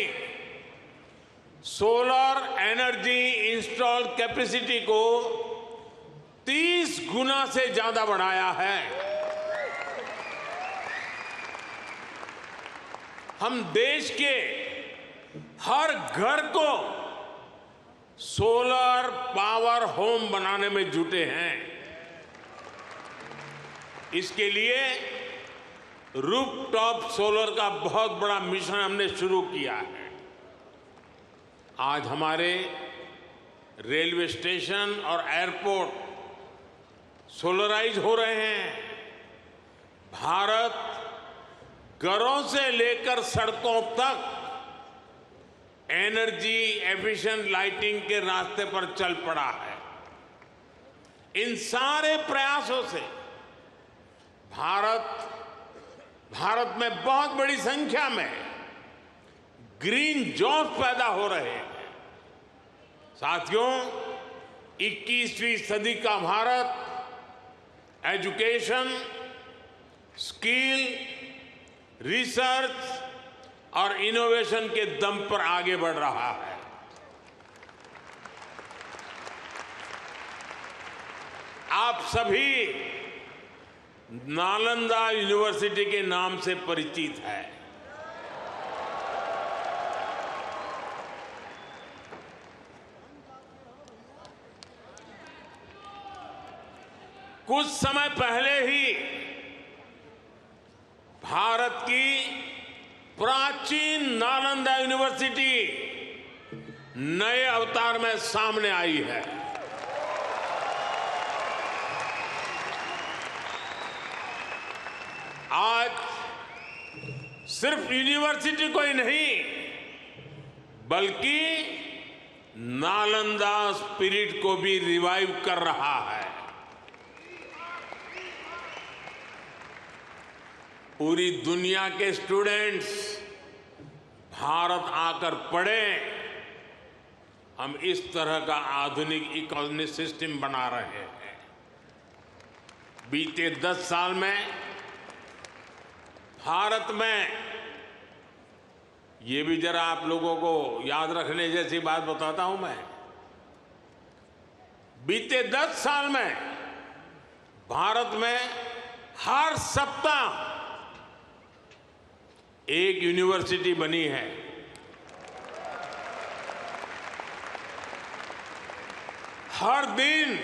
सोलर एनर्जी इंस्टॉल कैपेसिटी को 30 गुना से ज्यादा बढ़ाया है। हम देश के हर घर को सोलर पावर होम बनाने में जुटे हैं। इसके लिए रूफटॉप सोलर का बहुत बड़ा मिशन हमने शुरू किया है। आज हमारे रेलवे स्टेशन और एयरपोर्ट सोलराइज हो रहे हैं। भारत घरों से लेकर सड़कों तक एनर्जी एफिशिएंट लाइटिंग के रास्ते पर चल पड़ा है। इन सारे प्रयासों से भारत में बहुत बड़ी संख्या में ग्रीन जॉब्स पैदा हो रहे हैं। साथियों, 21वीं सदी का भारत एजुकेशन, स्किल, रिसर्च और इनोवेशन के दम पर आगे बढ़ रहा है। आप सभी नालंदा यूनिवर्सिटी के नाम से परिचित है। कुछ समय पहले ही भारत की प्राचीन नालंदा यूनिवर्सिटी नए अवतार में सामने आई है। आज सिर्फ यूनिवर्सिटी को ही नहीं, बल्कि नालंदा स्पिरिट को भी रिवाइव कर रहा है। पूरी दुनिया के स्टूडेंट्स भारत आकर पढ़े। हम इस तरह का आधुनिक इकोनॉमिक सिस्टम बना रहे हैं। बीते 10 साल में भारत में, ये भी जरा आप लोगों को याद रखने जैसी बात बताता हूं मैं, बीते 10 साल में भारत में हर सप्ताह एक यूनिवर्सिटी बनी है। हर दिन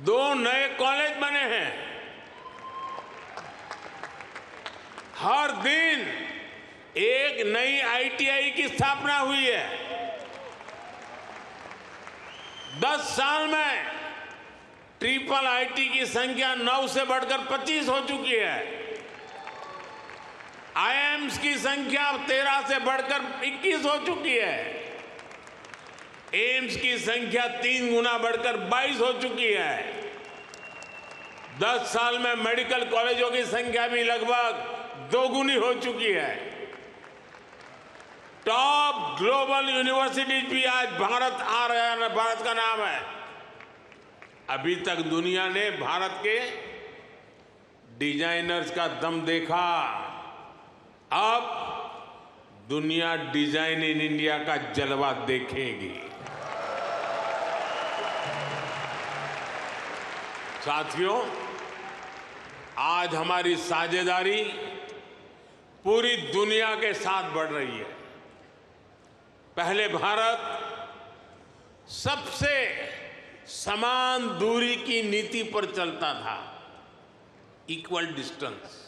2 नए कॉलेज बने हैं। हर दिन एक नई ITI की स्थापना हुई है। 10 साल में ट्रिपल IIT की संख्या 9 से बढ़कर 25 हो चुकी है। IIMs की संख्या 13 से बढ़कर 21 हो चुकी है। एम्स की संख्या 3 गुना बढ़कर 22 हो चुकी है। 10 साल में मेडिकल कॉलेजों की संख्या भी लगभग 2 गुनी हो चुकी है। टॉप ग्लोबल यूनिवर्सिटीज भी आज भारत आ रहा है, भारत का नाम है। अभी तक दुनिया ने भारत के डिजाइनर्स का दम देखा। अब दुनिया डिजाइन इन इंडिया का जलवा देखेगी। साथियों, आज हमारी साझेदारी पूरी दुनिया के साथ बढ़ रही है। पहले भारत सबसे समान दूरी की नीति पर चलता था, इक्वल डिस्टेंस।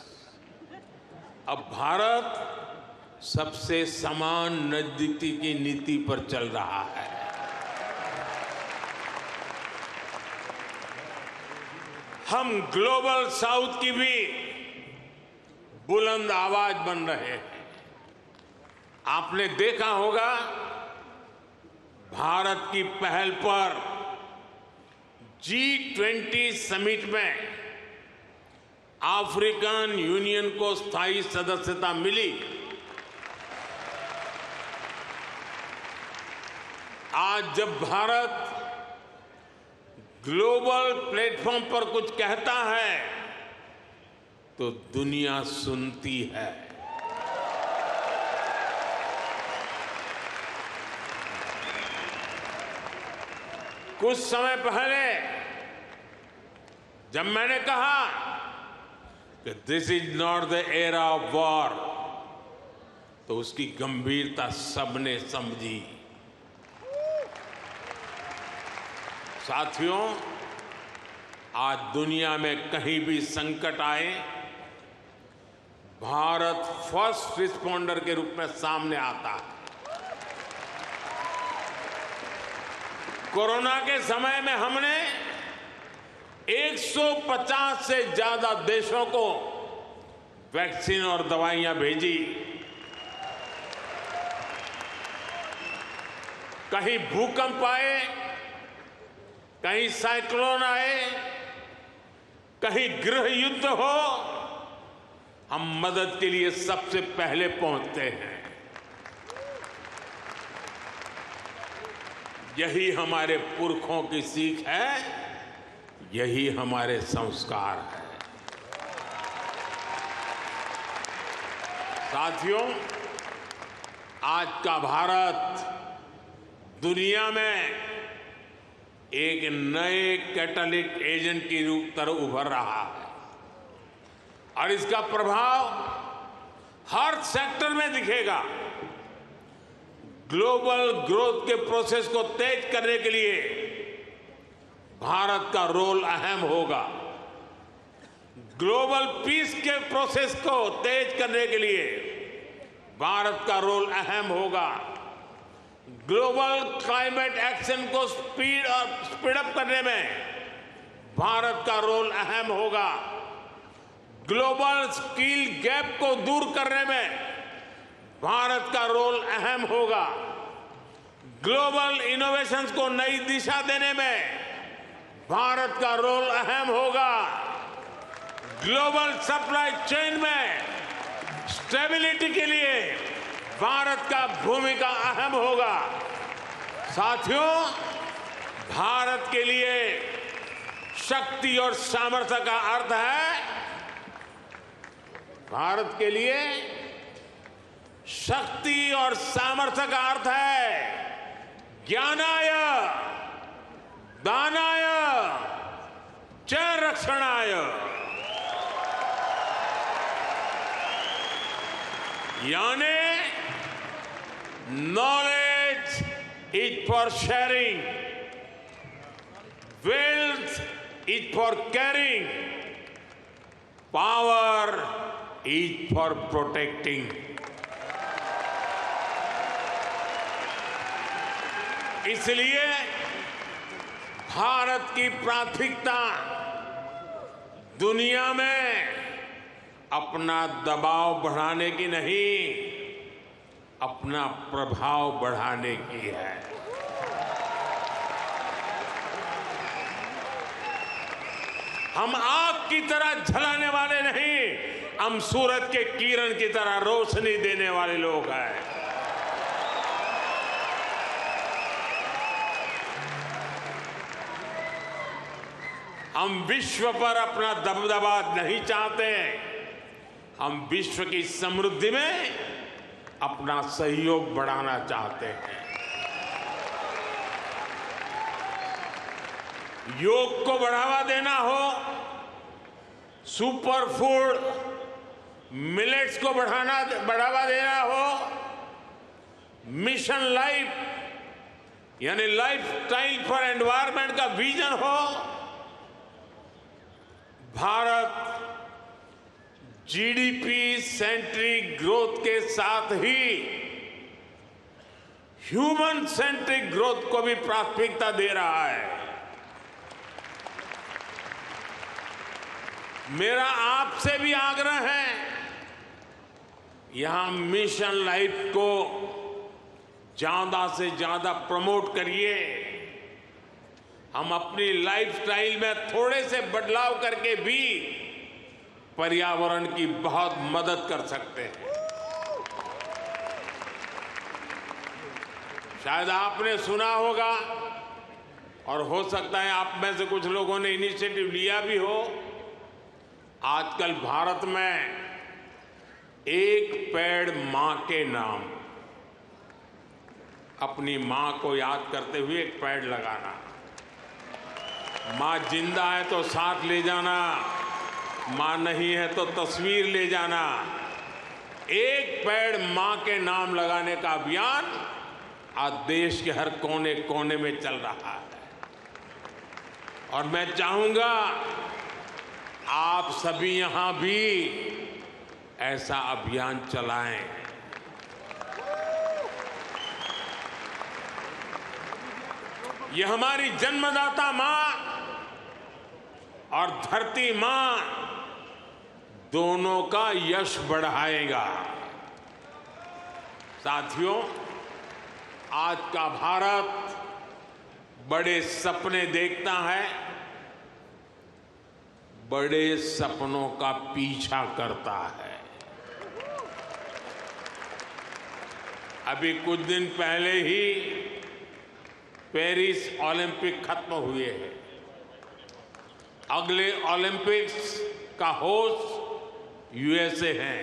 अब भारत सबसे समान नजदीकी की नीति पर चल रहा है। हम ग्लोबल साउथ की भी बुलंद आवाज बन रहे हैं। आपने देखा होगा, भारत की पहल पर G20 समिट में अफ्रीकन यूनियन को स्थायी सदस्यता मिली। आज जब भारत ग्लोबल प्लेटफॉर्म पर कुछ कहता है तो दुनिया सुनती है। कुछ समय पहले जब मैंने कहा कि this is not the era of war, तो उसकी गंभीरता सबने समझी। साथियों, आज दुनिया में कहीं भी संकट आए, भारत फर्स्ट रिस्पॉन्डर के रूप में सामने आता है। कोरोना के समय में हमने 150 से ज्यादा देशों को वैक्सीन और दवाइयां भेजी। कहीं भूकंप आए, कहीं साइक्लोन आए, कहीं गृह युद्ध हो, हम मदद के लिए सबसे पहले पहुंचते हैं। यही हमारे पुरखों की सीख है, यही हमारे संस्कार है। साथियों, आज का भारत दुनिया में एक नए कैटालिस्ट एजेंट की तरह उभर रहा है और इसका प्रभाव हर सेक्टर में दिखेगा। ग्लोबल ग्रोथ के प्रोसेस को तेज करने के लिए भारत का रोल अहम होगा। ग्लोबल पीस के प्रोसेस को तेज करने के लिए भारत का रोल अहम होगा। ग्लोबल क्लाइमेट एक्शन को स्पीड अप करने में भारत का रोल अहम होगा। ग्लोबल स्किल गैप को दूर करने में भारत का रोल अहम होगा। ग्लोबल इनोवेशंस को नई दिशा देने में भारत का रोल अहम होगा। ग्लोबल सप्लाई चेन में स्टेबिलिटी के लिए भारत का भूमिका अहम होगा। साथियों, भारत के लिए शक्ति और सामर्थ्य का अर्थ है, भारत के लिए शक्ति और सामर्थ्य का अर्थ है ज्ञानाय, दानाय, च रक्षणाय। यानी knowledge is for sharing, wealth is for caring, power is for protecting. इसलिए भारत की प्राथमिकता दुनिया में अपना दबाव बढ़ाने की नहीं, अपना प्रभाव बढ़ाने की है। हम आग की तरह जलाने वाले नहीं, हम सूरज के किरण की तरह रोशनी देने वाले लोग हैं। हम विश्व पर अपना दबदबा नहीं चाहते, हम विश्व की समृद्धि में अपना सहयोग बढ़ाना चाहते हैं। योग को बढ़ावा देना हो, सुपर फूड मिलेट्स को बढ़ावा देना हो, मिशन लाइफ यानी लाइफ स्टाइल फॉर एनवायरमेंट का विजन हो, भारत जीडीपी सेंट्रिक ग्रोथ के साथ ही ह्यूमन सेंट्रिक ग्रोथ को भी प्राथमिकता दे रहा है। मेरा आपसे भी आग्रह है, यहां मिशन लाइफ को ज्यादा से ज्यादा प्रमोट करिए। हम अपनी लाइफस्टाइल में थोड़े से बदलाव करके भी पर्यावरण की बहुत मदद कर सकते हैं। शायद आपने सुना होगा और हो सकता है आप में से कुछ लोगों ने इनिशिएटिव लिया भी हो। आजकल भारत में एक पेड़ मां के नाम, अपनी मां को याद करते हुए एक पेड़ लगाना। मां जिंदा है तो साथ ले जाना, मां नहीं है तो तस्वीर ले जाना। एक पेड़ मां के नाम लगाने का अभियान आज देश के हर कोने कोने में चल रहा है और मैं चाहूंगा आप सभी यहां भी ऐसा अभियान चलाएं। ये हमारी जन्मदाता मां और धरती मां दोनों का यश बढ़ाएगा। साथियों, आज का भारत बड़े सपने देखता है, बड़े सपनों का पीछा करता है। अभी कुछ दिन पहले ही पेरिस ओलंपिक खत्म हुए हैं। अगले ओलंपिक्स का होस्ट यूएसए है।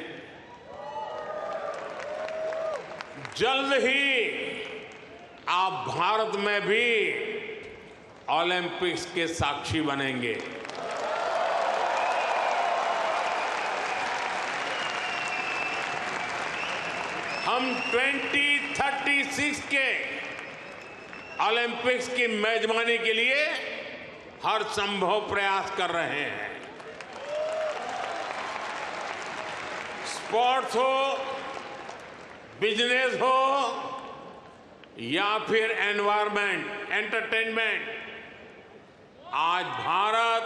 जल्द ही आप भारत में भी ओलंपिक्स के साक्षी बनेंगे। हम 2036 के ओलंपिक्स की मेजबानी के लिए हर संभव प्रयास कर रहे हैं। स्पोर्ट्स हो, बिजनेस हो या फिर एनवायरमेंट, एंटरटेनमेंट, आज भारत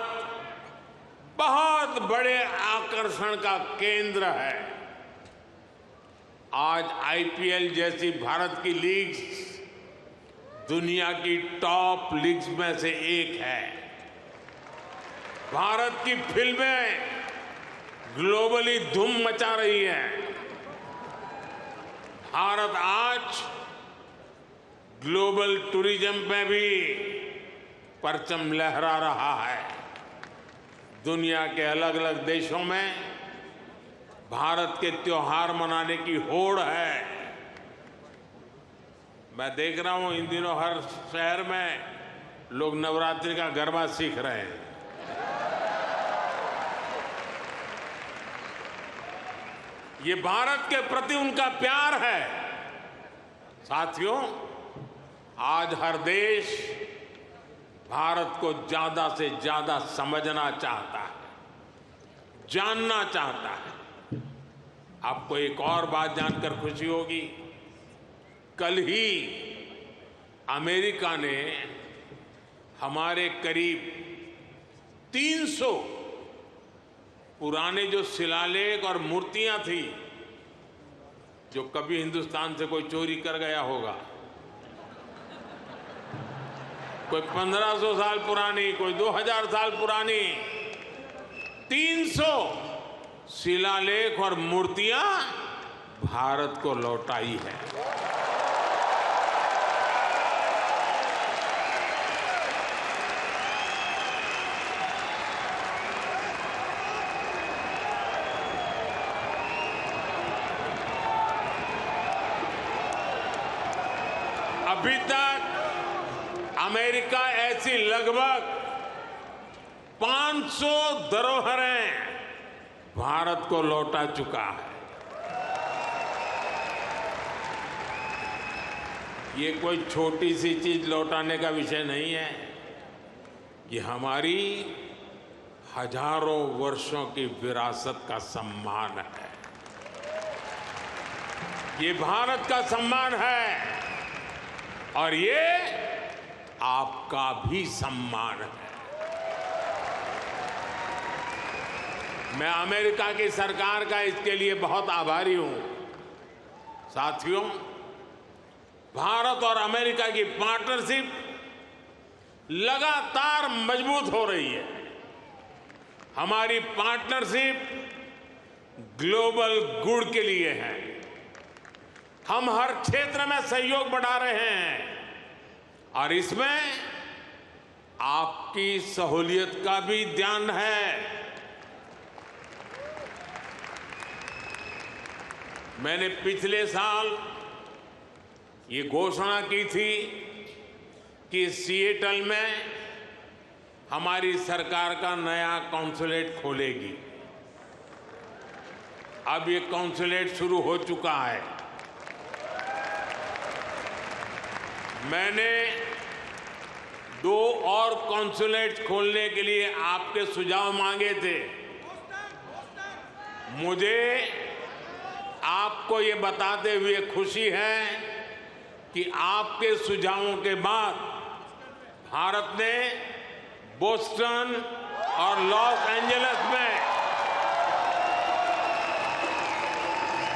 बहुत बड़े आकर्षण का केंद्र है। आज आईपीएल जैसी भारत की लीग्स दुनिया की टॉप लीग्स में से एक है। भारत की फिल्में ग्लोबली धूम मचा रही हैं। भारत आज ग्लोबल टूरिज्म में भी परचम लहरा रहा है। दुनिया के अलग अलग देशों में भारत के त्योहार मनाने की होड़ है। मैं देख रहा हूं इन दिनों हर शहर में लोग नवरात्रि का गरबा सीख रहे हैं। ये भारत के प्रति उनका प्यार है। साथियों, आज हर देश भारत को ज्यादा से ज्यादा समझना चाहता है, जानना चाहता है। आपको एक और बात जानकर खुशी होगी, कल ही अमेरिका ने हमारे करीब 300 पुराने जो शिलालेख और मूर्तियां थी जो कभी हिंदुस्तान से कोई चोरी कर गया होगा, कोई 1500 साल पुरानी, कोई 2000 साल पुरानी, 300 शिलालेख और मूर्तियां भारत को लौटाई है। अभी तक अमेरिका ऐसी लगभग 500 धरोहरें भारत को लौटा चुका है। ये कोई छोटी सी चीज लौटाने का विषय नहीं है। ये हमारी हजारों वर्षों की विरासत का सम्मान है। ये भारत का सम्मान है और ये आपका भी सम्मान है। मैं अमेरिका की सरकार का इसके लिए बहुत आभारी हूं। साथियों, भारत और अमेरिका की पार्टनरशिप लगातार मजबूत हो रही है। हमारी पार्टनरशिप ग्लोबल गुड के लिए है। हम हर क्षेत्र में सहयोग बढ़ा रहे हैं और इसमें आपकी सहूलियत का भी ध्यान है। मैंने पिछले साल ये घोषणा की थी कि सिएटल में हमारी सरकार का नया कॉन्सुलेट खोलेगी। अब ये कॉन्सुलेट शुरू हो चुका है। मैंने 2 और कॉन्सुलेट खोलने के लिए आपके सुझाव मांगे थे। मुझे आपको ये बताते हुए खुशी है कि आपके सुझावों के बाद भारत ने बोस्टन और लॉस एंजलिस में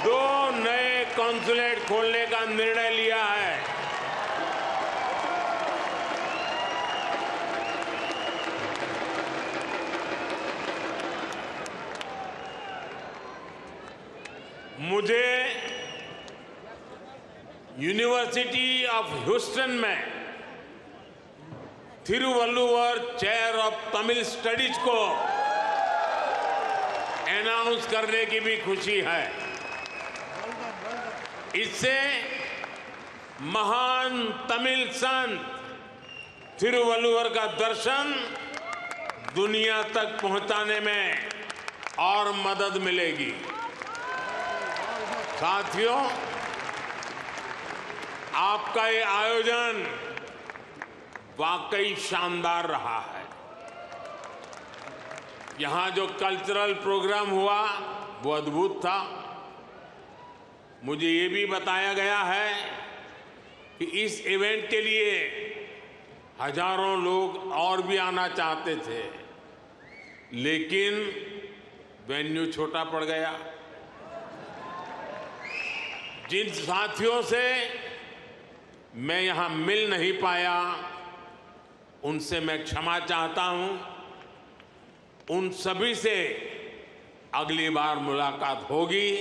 2 नए कॉन्सुलेट खोलने का निर्णय लिया है। मुझे यूनिवर्सिटी ऑफ ह्यूस्टन में Thiruvalluvar chair of Tamil studies को अनाउंस करने की भी खुशी है। इससे महान तमिल संत थिरुवल्लुवर का दर्शन दुनिया तक पहुंचाने में और मदद मिलेगी। साथियों, आपका ये आयोजन वाकई शानदार रहा है। यहां जो कल्चरल प्रोग्राम हुआ वो अद्भुत था। मुझे ये भी बताया गया है कि इस इवेंट के लिए हजारों लोग और भी आना चाहते थे, लेकिन वेन्यू छोटा पड़ गया। जिन साथियों से मैं यहां मिल नहीं पाया, उनसे मैं क्षमा चाहता हूं। उन सभी से अगली बार मुलाकात होगी,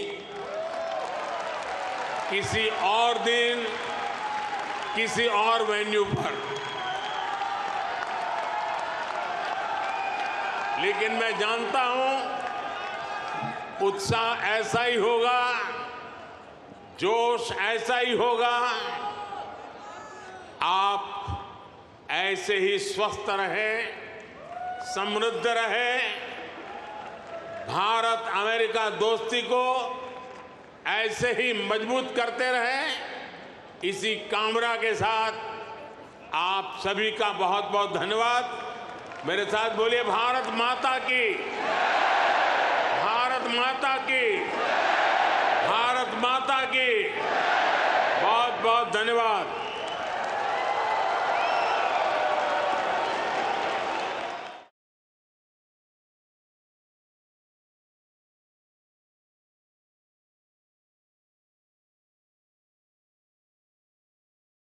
किसी और दिन, किसी और वेन्यू पर। लेकिन मैं जानता हूं उत्साह ऐसा ही होगा, जोश ऐसा ही होगा। आप ऐसे ही स्वस्थ रहें, समृद्ध रहें। भारत अमेरिका दोस्ती को ऐसे ही मजबूत करते रहें। इसी कामना के साथ आप सभी का बहुत बहुत धन्यवाद। मेरे साथ बोलिए, भारत माता की, भारत माता की।